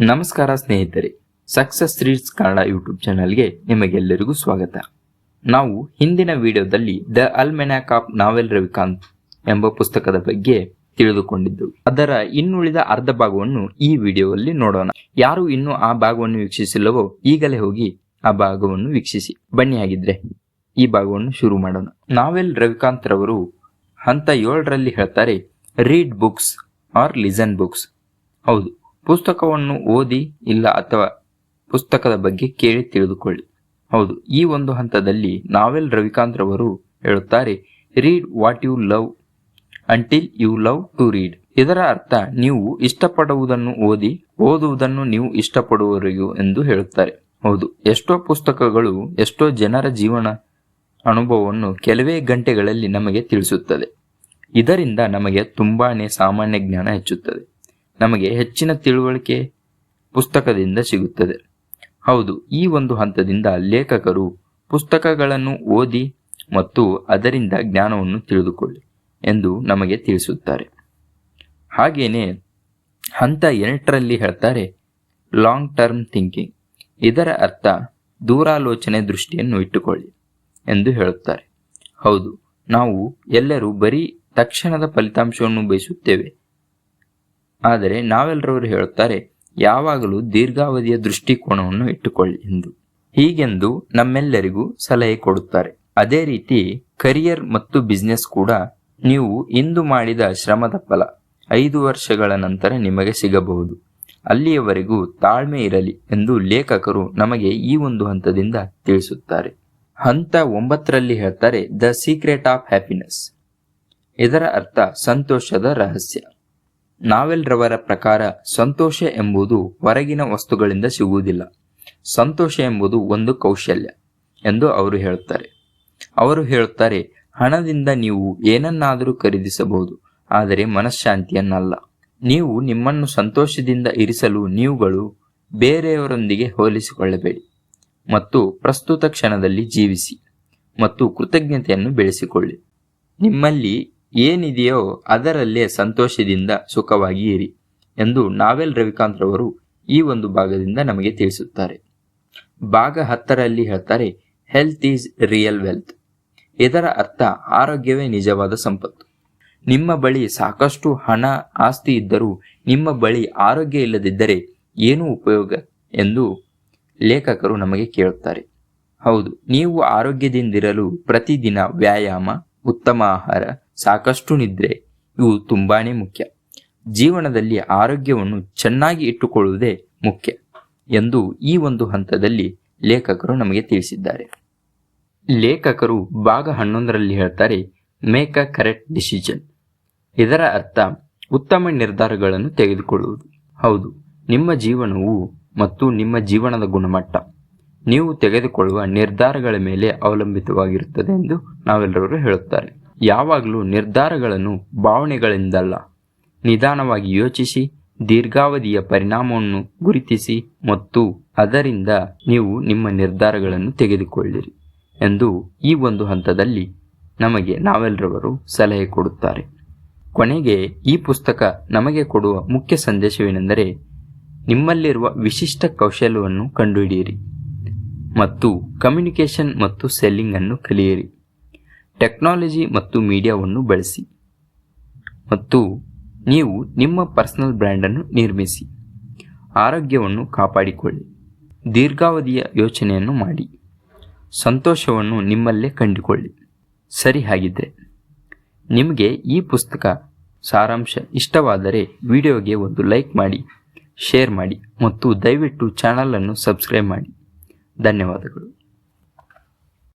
ನಮಸ್ಕಾರ ಸ್ನೇಹಿತರೆ, success reeds Kannada YouTube ಚಾನಲ್ಗೆ ನಿಮಗೆಲ್ಲರಿಗೂ ಸ್ವಾಗತ. ನಾವು ಹಿಂದಿನ ವಿಡಿಯೋದಲ್ಲಿ ದ ಅಲ್ಮೆನಾಕ್ ಆಫ್ ನಾವೆಲ್ ರವಿಕಾಂತ್ ಎಂಬ ಪುಸ್ತಕದ ಬಗ್ಗೆ ತಿಳಿದುಕೊಂಡಿದ್ದೆವು. ಅದರ ಇನ್ನುಳಿದ ಅರ್ಧ ಭಾಗವನ್ನು ಈ ವಿಡಿಯೋದಲ್ಲಿ ನೋಡೋಣ. ಯಾರು ಇನ್ನೂ ಆ ಭಾಗವನ್ನು ವೀಕ್ಷಿಸಿಲ್ಲವೋ ಈಗಲೇ ಹೋಗಿ ಆ ಭಾಗವನ್ನು ವೀಕ್ಷಿಸಿ. ಬನ್ನಿ, ಆಗಿದ್ರೆ ಈ ಭಾಗವನ್ನು ಶುರು ಮಾಡೋಣ. ನಾವೆಲ್ ರವಿಕಾಂತ್ ರವರು ಹಂತ 7ರಲ್ಲಿ ಹೇಳ್ತಾರೆ, read books or listen books. ಹೌದು, ಪುಸ್ತಕವನ್ನು ಓದಿ ಇಲ್ಲ ಅಥವಾ ಪುಸ್ತಕದ ಬಗ್ಗೆ ಕೇಳಿ ತಿಳಿದುಕೊಳ್ಳಿ. ಹೌದು, ಈ ಒಂದು ಹಂತದಲ್ಲಿ ನಾವೆಲ್ ರವಿಕಾಂತ್ ರವರು ಹೇಳುತ್ತಾರೆ, read what you love until you love to read. ಇದರ ಅರ್ಥ ನೀವು ಇಷ್ಟಪಡುವುದನ್ನು ಓದಿ, ಓದುವುದನ್ನು ನೀವು ಇಷ್ಟಪಡುವವರೆಗೂ ಎಂದು ಹೇಳುತ್ತಾರೆ. ಹೌದು, ಎಷ್ಟೋ ಪುಸ್ತಕಗಳು ಎಷ್ಟೋ ಜನರ ಜೀವನ ಅನುಭವವನ್ನು ಕೆಲವೇ ಗಂಟೆಗಳಲ್ಲಿ ನಮಗೆ ತಿಳಿಸುತ್ತದೆ. ಇದರಿಂದ ನಮಗೆ ತುಂಬಾನೇ ಸಾಮಾನ್ಯ ಜ್ಞಾನ ಹೆಚ್ಚುತ್ತದೆ. ನಮಗೆ ಹೆಚ್ಚಿನ ತಿಳುವಳಿಕೆ ಪುಸ್ತಕದಿಂದ ಸಿಗುತ್ತದೆ. ಹೌದು, ಈ ಒಂದು ಹಂತದಿಂದ ಲೇಖಕರು ಪುಸ್ತಕಗಳನ್ನು ಓದಿ ಮತ್ತು ಅದರಿಂದ ಜ್ಞಾನವನ್ನು ತಿಳಿದುಕೊಳ್ಳಿ ಎಂದು ನಮಗೆ ತಿಳಿಸುತ್ತಾರೆ. ಹಾಗೇನೆ ಹಂತ 8ರಲ್ಲಿ ಹೇಳ್ತಾರೆ, ಲಾಂಗ್ ಟರ್ಮ್ ಥಿಂಕಿಂಗ್. ಇದರ ಅರ್ಥ ದೂರಾಲೋಚನೆ ದೃಷ್ಟಿಯನ್ನು ಇಟ್ಟುಕೊಳ್ಳಿ ಎಂದು ಹೇಳುತ್ತಾರೆ. ಹೌದು, ನಾವು ಎಲ್ಲರೂ ಬರೀ ತಕ್ಷಣದ ಫಲಿತಾಂಶವನ್ನು ಬಯಸುತ್ತೇವೆ. ಆದರೆ ನಾವೆಲ್ಲರವರು ಹೇಳುತ್ತಾರೆ, ಯಾವಾಗಲೂ ದೀರ್ಘಾವಧಿಯ ದೃಷ್ಟಿಕೋನವನ್ನು ಇಟ್ಟುಕೊಳ್ಳಿ ಎಂದು. ಹೀಗೆಂದು ನಮ್ಮೆಲ್ಲರಿಗೂ ಸಲಹೆ ಕೊಡುತ್ತಾರೆ. ಅದೇ ರೀತಿ ಕರಿಯರ್ ಮತ್ತು ಬಿಸ್ನೆಸ್ ಕೂಡ ನೀವು ಇಂದು ಮಾಡಿದ ಶ್ರಮದ ಫಲ 5 ವರ್ಷಗಳ ನಂತರ ನಿಮಗೆ ಸಿಗಬಹುದು. ಅಲ್ಲಿಯವರೆಗೂ ತಾಳ್ಮೆ ಇರಲಿ ಎಂದು ಲೇಖಕರು ನಮಗೆ ಈ ಒಂದು ಹಂತದಿಂದ ತಿಳಿಸುತ್ತಾರೆ. ಹಂತ 9ರಲ್ಲಿ ಹೇಳ್ತಾರೆ, ದ ಸೀಕ್ರೆಟ್ ಆಫ್ ಹ್ಯಾಪಿನೆಸ್. ಇದರ ಅರ್ಥ ಸಂತೋಷದ ರಹಸ್ಯ. ನಾವೆಲ್ ರವರ ಪ್ರಕಾರ ಸಂತೋಷ ಎಂಬುದು ಹೊರಗಿನ ವಸ್ತುಗಳಿಂದ ಸಿಗುವುದಿಲ್ಲ. ಸಂತೋಷ ಎಂಬುದು ಒಂದು ಕೌಶಲ್ಯ ಎಂದು ಅವರು ಹೇಳುತ್ತಾರೆ. ಹಣದಿಂದ ನೀವು ಏನನ್ನಾದರೂ ಖರೀದಿಸಬಹುದು, ಆದರೆ ಮನಃಶಾಂತಿಯನ್ನಲ್ಲ. ನೀವು ನಿಮ್ಮನ್ನು ಸಂತೋಷದಿಂದ ಇರಿಸಲು ನೀವುಗಳು ಬೇರೆಯವರೊಂದಿಗೆ ಹೋಲಿಸಿಕೊಳ್ಳಬೇಡಿ ಮತ್ತು ಪ್ರಸ್ತುತ ಕ್ಷಣದಲ್ಲಿ ಜೀವಿಸಿ ಮತ್ತು ಕೃತಜ್ಞತೆಯನ್ನು ಬೆಳೆಸಿಕೊಳ್ಳಿ. ನಿಮ್ಮಲ್ಲಿ ಏನಿದೆಯೋ ಅದರಲ್ಲೇ ಸಂತೋಷದಿಂದ ಸುಖವಾಗಿ ಇರಿ ಎಂದು ನಾವೆಲ್ ರವಿಕಾಂತ್ ರವರು ಈ ಒಂದು ಭಾಗದಿಂದ ನಮಗೆ ತಿಳಿಸುತ್ತಾರೆ. ಭಾಗ 10ರಲ್ಲಿ ಹೇಳ್ತಾರೆ, ಹೆಲ್ತ್ ಈಸ್ ರಿಯಲ್ ವೆಲ್ತ್. ಇದರ ಅರ್ಥ ಆರೋಗ್ಯವೇ ನಿಜವಾದ ಸಂಪತ್ತು. ನಿಮ್ಮ ಬಳಿ ಸಾಕಷ್ಟು ಹಣ ಆಸ್ತಿ ಇದ್ದರೂ ನಿಮ್ಮ ಬಳಿ ಆರೋಗ್ಯ ಇಲ್ಲದಿದ್ದರೆ ಏನೂ ಉಪಯೋಗ ಎಂದು ಲೇಖಕರು ನಮಗೆ ಕೇಳುತ್ತಾರೆ. ಹೌದು, ನೀವು ಆರೋಗ್ಯದಿಂದಿರಲು ಪ್ರತಿದಿನ ವ್ಯಾಯಾಮ, ಉತ್ತಮ ಆಹಾರ, ಸಾಕಷ್ಟು ನಿದ್ರೆ ಇವು ತುಂಬಾನೇ ಮುಖ್ಯ. ಜೀವನದಲ್ಲಿ ಆರೋಗ್ಯವನ್ನು ಚೆನ್ನಾಗಿ ಇಟ್ಟುಕೊಳ್ಳುವುದೇ ಮುಖ್ಯ ಎಂದು ಈ ಒಂದು ಹಂತದಲ್ಲಿ ಲೇಖಕರು ನಮಗೆ ತಿಳಿಸಿದ್ದಾರೆ. ಲೇಖಕರು ಭಾಗ 11ರಲ್ಲಿ ಹೇಳ್ತಾರೆ, ಮೇಕ್ ಅ ಕರೆಕ್ಟ್ ಡಿಸಿಷನ್. ಇದರ ಅರ್ಥ ಉತ್ತಮ ನಿರ್ಧಾರಗಳನ್ನು ತೆಗೆದುಕೊಳ್ಳುವುದು. ಹೌದು, ನಿಮ್ಮ ಜೀವನವು ಮತ್ತು ನಿಮ್ಮ ಜೀವನದ ಗುಣಮಟ್ಟ ನೀವು ತೆಗೆದುಕೊಳ್ಳುವ ನಿರ್ಧಾರಗಳ ಮೇಲೆ ಅವಲಂಬಿತವಾಗಿರುತ್ತದೆ ಎಂದು ನಾವೆಲ್ಲರೂ ಹೇಳುತ್ತಾರೆ. ಯಾವಾಗಲೂ ನಿರ್ಧಾರಗಳನ್ನು ಭಾವನೆಗಳಿಂದಲ್ಲ, ನಿಧಾನವಾಗಿ ಯೋಚಿಸಿ, ದೀರ್ಘಾವಧಿಯ ಪರಿಣಾಮವನ್ನು ಗುರುತಿಸಿ ಮತ್ತು ಅದರಿಂದ ನೀವು ನಿಮ್ಮ ನಿರ್ಧಾರಗಳನ್ನು ತೆಗೆದುಕೊಳ್ಳಿರಿ ಎಂದು ಈ ಒಂದು ಹಂತದಲ್ಲಿ ನಮಗೆ ನಾವೆಲ್ಲರವರು ಸಲಹೆ ಕೊಡುತ್ತಾರೆ. ಕೊನೆಗೆ ಈ ಪುಸ್ತಕ ನಮಗೆ ಕೊಡುವ ಮುಖ್ಯ ಸಂದೇಶವೇನೆಂದರೆ, ನಿಮ್ಮಲ್ಲಿರುವ ವಿಶಿಷ್ಟ ಕೌಶಲ್ಯವನ್ನು ಕಂಡುಹಿಡಿಯಿರಿ ಮತ್ತು ಕಮ್ಯುನಿಕೇಷನ್ ಮತ್ತು ಸೆಲ್ಲಿಂಗ್ ಅನ್ನು ಕಲಿಯಿರಿ. ಟೆಕ್ನಾಲಜಿ ಮತ್ತು ಮೀಡಿಯಾವನ್ನು ಬಳಸಿ ಮತ್ತು ನೀವು ನಿಮ್ಮ ಪರ್ಸನಲ್ ಬ್ರ್ಯಾಂಡನ್ನು ನಿರ್ಮಿಸಿ. ಆರೋಗ್ಯವನ್ನು ಕಾಪಾಡಿಕೊಳ್ಳಿ, ದೀರ್ಘಾವಧಿಯ ಯೋಚನೆಯನ್ನು ಮಾಡಿ, ಸಂತೋಷವನ್ನು ನಿಮ್ಮಲ್ಲೇ ಕಂಡುಕೊಳ್ಳಿ. ಸರಿ, ಹಾಗಿದ್ರೆ ನಿಮಗೆ ಈ ಪುಸ್ತಕ ಸಾರಾಂಶ ಇಷ್ಟವಾದರೆ ವಿಡಿಯೋಗೆ ಒಂದು ಲೈಕ್ ಮಾಡಿ, ಶೇರ್ ಮಾಡಿ ಮತ್ತು ದಯವಿಟ್ಟು ಚಾನಲನ್ನು ಸಬ್ಸ್ಕ್ರೈಬ್ ಮಾಡಿ. ಧನ್ಯವಾದಗಳು.